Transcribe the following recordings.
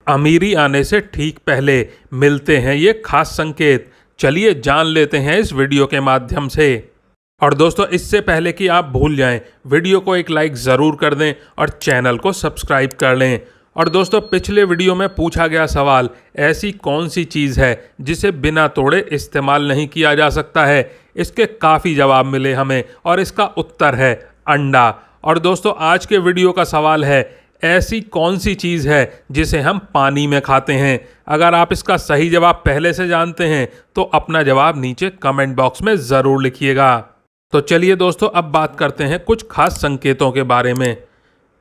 अमीरी आने से ठीक पहले मिलते हैं ये खास संकेत। चलिए जान लेते हैं इस वीडियो के माध्यम से। और दोस्तों, इससे पहले कि आप भूल जाएं, वीडियो को एक लाइक ज़रूर कर दें और चैनल को सब्सक्राइब कर लें। और दोस्तों, पिछले वीडियो में पूछा गया सवाल, ऐसी कौन सी चीज़ है जिसे बिना तोड़े इस्तेमाल नहीं किया जा सकता है। इसके काफ़ी जवाब मिले हमें और इसका उत्तर है अंडा। और दोस्तों, आज के वीडियो का सवाल है, ऐसी कौन सी चीज़ है जिसे हम पानी में खाते हैं। अगर आप इसका सही जवाब पहले से जानते हैं तो अपना जवाब नीचे कमेंट बॉक्स में ज़रूर लिखिएगा। तो चलिए दोस्तों, अब बात करते हैं कुछ खास संकेतों के बारे में।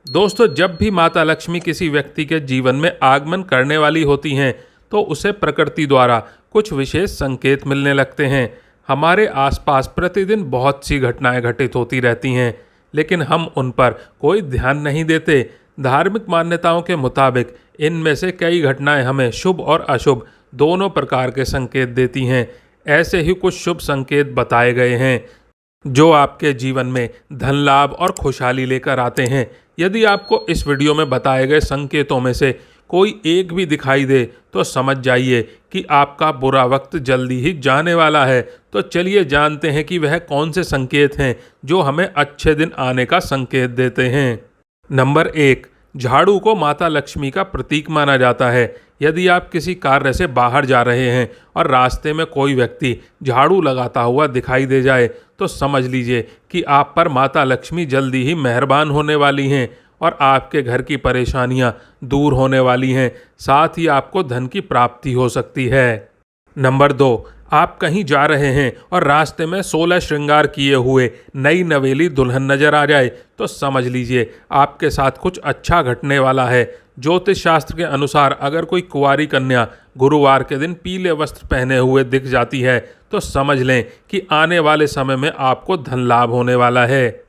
दोस्तों, जब भी माता लक्ष्मी किसी व्यक्ति के जीवन में आगमन करने वाली होती हैं तो उसे प्रकृति द्वारा कुछ विशेष संकेत मिलने लगते हैं। हमारे आसपास प्रतिदिन बहुत सी घटनाएं घटित होती रहती हैं, लेकिन हम उन पर कोई ध्यान नहीं देते। धार्मिक मान्यताओं के मुताबिक इनमें से कई घटनाएं हमें शुभ और अशुभ दोनों प्रकार के संकेत देती हैं। ऐसे ही कुछ शुभ संकेत बताए गए हैं जो आपके जीवन में धन लाभ और खुशहाली लेकर आते हैं। यदि आपको इस वीडियो में बताए गए संकेतों में से कोई एक भी दिखाई दे तो समझ जाइए कि आपका बुरा वक्त जल्दी ही जाने वाला है। तो चलिए जानते हैं कि वह कौन से संकेत हैं जो हमें अच्छे दिन आने का संकेत देते हैं। नंबर 1, झाड़ू को माता लक्ष्मी का प्रतीक माना जाता है। यदि आप किसी कार्य से बाहर जा रहे हैं और रास्ते में कोई व्यक्ति झाड़ू लगाता हुआ दिखाई दे जाए तो समझ लीजिए कि आप पर माता लक्ष्मी जल्दी ही मेहरबान होने वाली हैं और आपके घर की परेशानियां दूर होने वाली हैं। साथ ही आपको धन की प्राप्ति हो सकती है। नंबर 2, आप कहीं जा रहे हैं और रास्ते में 16 श्रृंगार किए हुए नई नवेली दुल्हन नजर आ जाए तो समझ लीजिए आपके साथ कुछ अच्छा घटने वाला है। ज्योतिष शास्त्र के अनुसार अगर कोई कुंवारी कन्या गुरुवार के दिन पीले वस्त्र पहने हुए दिख जाती है तो समझ लें कि आने वाले समय में आपको धन लाभ होने वाला है।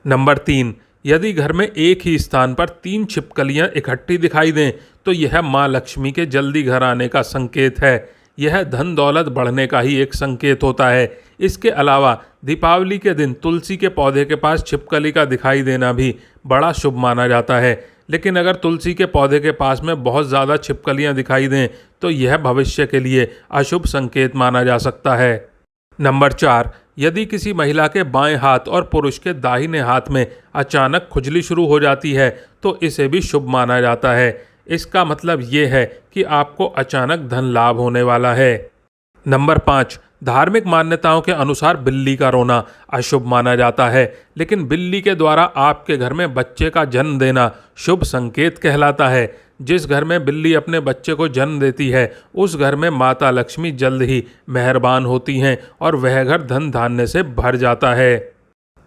नंबर 3, यदि घर में एक ही स्थान पर 3 छिपकलियां इकट्ठी दिखाई दें तो यह माँ लक्ष्मी के जल्दी घर आने का संकेत है। यह धन दौलत बढ़ने का ही एक संकेत होता है। इसके अलावा दीपावली के दिन तुलसी के पौधे के पास छिपकली का दिखाई देना भी बड़ा शुभ माना जाता है। लेकिन अगर तुलसी के पौधे के पास में बहुत ज़्यादा छिपकलियां दिखाई दें तो यह भविष्य के लिए अशुभ संकेत माना जा सकता है। नंबर 4, यदि किसी महिला के बाएं हाथ और पुरुष के दाहिने हाथ में अचानक खुजली शुरू हो जाती है तो इसे भी शुभ माना जाता है। इसका मतलब ये है कि आपको अचानक धन लाभ होने वाला है। नंबर 5, धार्मिक मान्यताओं के अनुसार बिल्ली का रोना अशुभ माना जाता है, लेकिन बिल्ली के द्वारा आपके घर में बच्चे का जन्म देना शुभ संकेत कहलाता है। जिस घर में बिल्ली अपने बच्चे को जन्म देती है उस घर में माता लक्ष्मी जल्द ही मेहरबान होती हैं और वह घर धन धान्य से भर जाता है।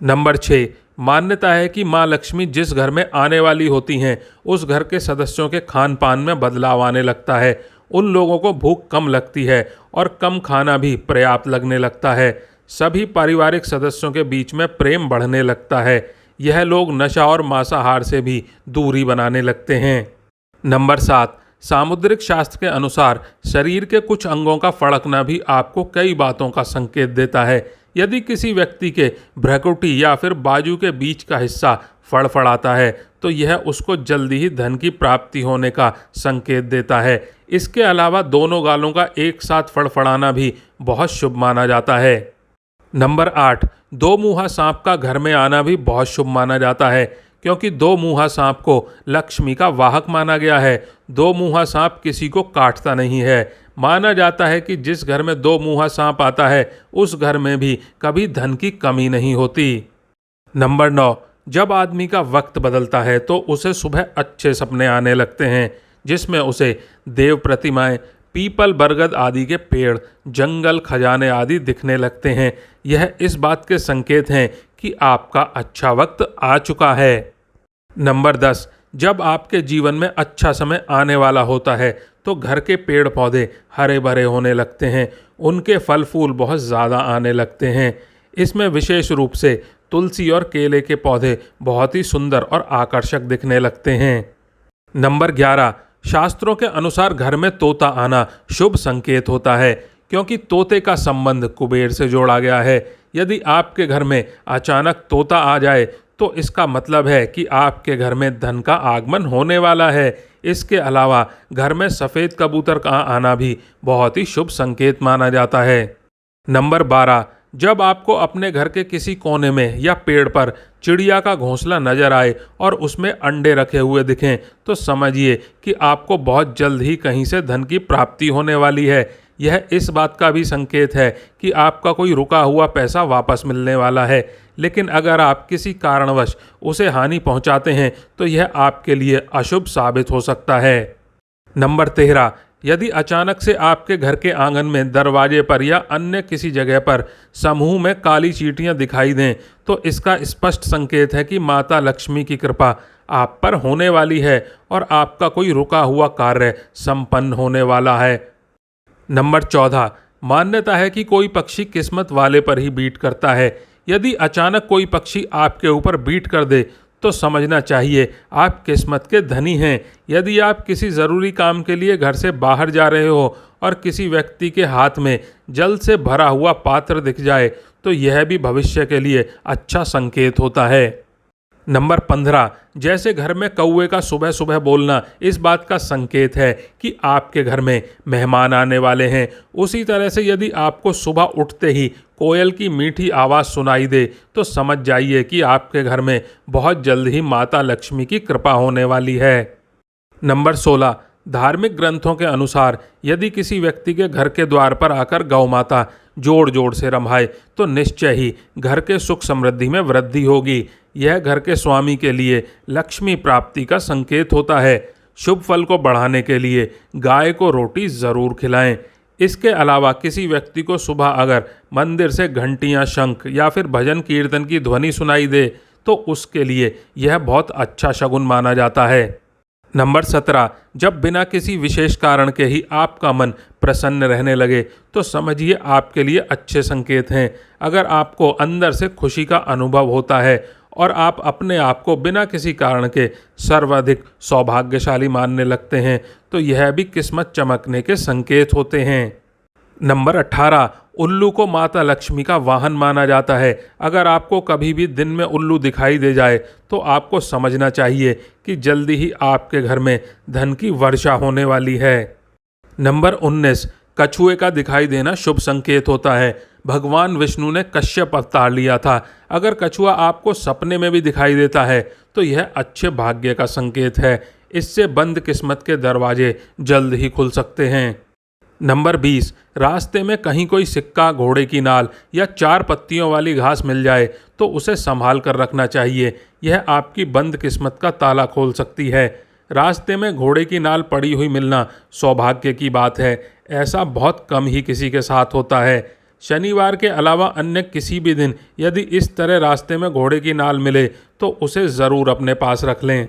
नंबर 6, मान्यता है कि माँ लक्ष्मी जिस घर में आने वाली होती हैं उस घर के सदस्यों के खान पान में बदलाव आने लगता है। उन लोगों को भूख कम लगती है और कम खाना भी पर्याप्त लगने लगता है। सभी पारिवारिक सदस्यों के बीच में प्रेम बढ़ने लगता है। यह लोग नशा और मांसाहार से भी दूरी बनाने लगते हैं। नंबर 7, सामुद्रिक शास्त्र के अनुसार शरीर के कुछ अंगों का फड़कना भी आपको कई बातों का संकेत देता है। यदि किसी व्यक्ति के भ्रुकुटी या फिर बाजू के बीच का हिस्सा फड़फड़ाता है तो यह उसको जल्दी ही धन की प्राप्ति होने का संकेत देता है। इसके अलावा दोनों गालों का एक साथ फड़फड़ाना भी बहुत शुभ माना जाता है। नंबर 8, 2 मुँहा सांप का घर में आना भी बहुत शुभ माना जाता है, क्योंकि 2 मुँहा सांप को लक्ष्मी का वाहक माना गया है। 2 मुँहा सांप किसी को काटता नहीं है। माना जाता है कि जिस घर में 2 मुँहा सांप आता है उस घर में भी कभी धन की कमी नहीं होती। नंबर 9, जब आदमी का वक्त बदलता है तो उसे सुबह अच्छे सपने आने लगते हैं जिसमें उसे देव प्रतिमाएं, पीपल, बरगद आदि के पेड़, जंगल, खजाने आदि दिखने लगते हैं। यह इस बात के संकेत हैं कि आपका अच्छा वक्त आ चुका है। नंबर 10, जब आपके जीवन में अच्छा समय आने वाला होता है तो घर के पेड़ पौधे हरे भरे होने लगते हैं। उनके फल फूल बहुत ज़्यादा आने लगते हैं। इसमें विशेष रूप से तुलसी और केले के पौधे बहुत ही सुंदर और आकर्षक दिखने लगते हैं। नंबर 11, शास्त्रों के अनुसार घर में तोता आना शुभ संकेत होता है, क्योंकि तोते का संबंध कुबेर से जोड़ा गया है। यदि आपके घर में अचानक तोता आ जाए तो इसका मतलब है कि आपके घर में धन का आगमन होने वाला है। इसके अलावा घर में सफ़ेद कबूतर का आना भी बहुत ही शुभ संकेत माना जाता है। नंबर 12, जब आपको अपने घर के किसी कोने में या पेड़ पर चिड़िया का घोंसला नजर आए और उसमें अंडे रखे हुए दिखें तो समझिए कि आपको बहुत जल्द ही कहीं से धन की प्राप्ति होने वाली है। यह इस बात का भी संकेत है कि आपका कोई रुका हुआ पैसा वापस मिलने वाला है, लेकिन अगर आप किसी कारणवश उसे हानि पहुंचाते हैं तो यह आपके लिए अशुभ साबित हो सकता है। नंबर 13, यदि अचानक से आपके घर के आंगन में, दरवाजे पर या अन्य किसी जगह पर समूह में काली चींटियां दिखाई दें तो इसका स्पष्ट संकेत है कि माता लक्ष्मी की कृपा आप पर होने वाली है और आपका कोई रुका हुआ कार्य संपन्न होने वाला है। नंबर 14, मान्यता है कि कोई पक्षी किस्मत वाले पर ही बीट करता है। यदि अचानक कोई पक्षी आपके ऊपर बीट कर दे तो समझना चाहिए आप किस्मत के धनी हैं। यदि आप किसी ज़रूरी काम के लिए घर से बाहर जा रहे हो और किसी व्यक्ति के हाथ में जल से भरा हुआ पात्र दिख जाए तो यह भी भविष्य के लिए अच्छा संकेत होता है। नंबर 15, जैसे घर में कौवे का सुबह सुबह बोलना इस बात का संकेत है कि आपके घर में मेहमान आने वाले हैं, उसी तरह से यदि आपको सुबह उठते ही कोयल की मीठी आवाज़ सुनाई दे तो समझ जाइए कि आपके घर में बहुत जल्द ही माता लक्ष्मी की कृपा होने वाली है। नंबर 16, धार्मिक ग्रंथों के अनुसार यदि किसी व्यक्ति के घर के द्वार पर आकर गौ माता जोड़ जोड़ से रम्भाए तो निश्चय ही घर के सुख समृद्धि में वृद्धि होगी। यह घर के स्वामी के लिए लक्ष्मी प्राप्ति का संकेत होता है। शुभ फल को बढ़ाने के लिए गाय को रोटी ज़रूर खिलाएं। इसके अलावा किसी व्यक्ति को सुबह अगर मंदिर से घंटियां, शंख या फिर भजन कीर्तन की ध्वनि सुनाई दे तो उसके लिए यह बहुत अच्छा शगुन माना जाता है। नंबर 17, जब बिना किसी विशेष कारण के ही आपका मन प्रसन्न रहने लगे तो समझिए आपके लिए अच्छे संकेत हैं। अगर आपको अंदर से खुशी का अनुभव होता है और आप अपने आप को बिना किसी कारण के सर्वाधिक सौभाग्यशाली मानने लगते हैं तो यह भी किस्मत चमकने के संकेत होते हैं। नंबर 18, उल्लू को माता लक्ष्मी का वाहन माना जाता है। अगर आपको कभी भी दिन में उल्लू दिखाई दे जाए तो आपको समझना चाहिए कि जल्दी ही आपके घर में धन की वर्षा होने वाली है। नंबर 19, कछुए का दिखाई देना शुभ संकेत होता है। भगवान विष्णु ने कश्यप अवतार लिया था। अगर कछुआ आपको सपने में भी दिखाई देता है तो यह अच्छे भाग्य का संकेत है। इससे बंद किस्मत के दरवाजे जल्द ही खुल सकते हैं। नंबर 20, रास्ते में कहीं कोई सिक्का, घोड़े की नाल या 4 पत्तियों वाली घास मिल जाए तो उसे संभाल कर रखना चाहिए। यह आपकी बंद किस्मत का ताला खोल सकती है। रास्ते में घोड़े की नाल पड़ी हुई मिलना सौभाग्य की बात है। ऐसा बहुत कम ही किसी के साथ होता है। शनिवार के अलावा अन्य किसी भी दिन यदि इस तरह रास्ते में घोड़े की नाल मिले तो उसे ज़रूर अपने पास रख लें।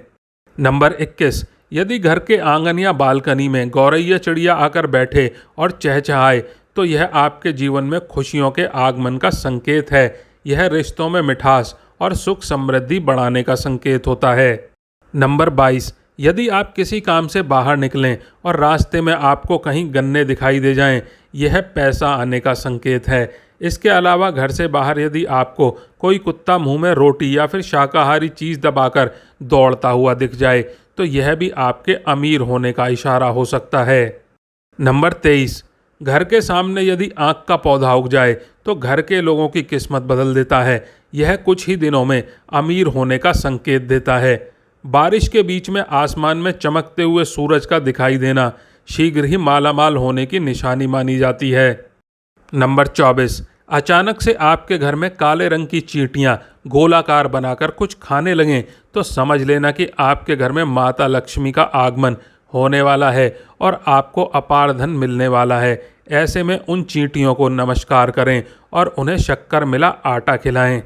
नंबर 21, यदि घर के आंगन या बालकनी में गौरैया चिड़िया आकर बैठे और चहचहाए तो यह आपके जीवन में खुशियों के आगमन का संकेत है। यह रिश्तों में मिठास और सुख समृद्धि बढ़ाने का संकेत होता है। नंबर 22, यदि आप किसी काम से बाहर निकलें और रास्ते में आपको कहीं गन्ने दिखाई दे जाएं, यह पैसा आने का संकेत है। इसके अलावा घर से बाहर यदि आपको कोई कुत्ता मुंह में रोटी या फिर शाकाहारी चीज़ दबाकर दौड़ता हुआ दिख जाए तो यह भी आपके अमीर होने का इशारा हो सकता है। नंबर 23, घर के सामने यदि आँख का पौधा उग जाए तो घर के लोगों की किस्मत बदल देता है। यह कुछ ही दिनों में अमीर होने का संकेत देता है। बारिश के बीच में आसमान में चमकते हुए सूरज का दिखाई देना शीघ्र ही मालामाल होने की निशानी मानी जाती है। नंबर 24, अचानक से आपके घर में काले रंग की चींटियां गोलाकार बनाकर कुछ खाने लगें तो समझ लेना कि आपके घर में माता लक्ष्मी का आगमन होने वाला है और आपको अपार धन मिलने वाला है। ऐसे में उन चींटियों को नमस्कार करें और उन्हें शक्कर मिला आटा खिलाएं।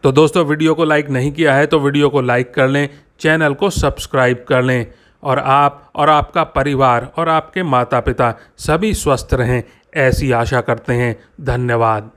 तो दोस्तों, वीडियो को लाइक नहीं किया है तो वीडियो को लाइक कर लें, चैनल को सब्सक्राइब कर लें और आप और आपका परिवार और आपके माता पिता सभी स्वस्थ रहें, ऐसी आशा करते हैं। धन्यवाद।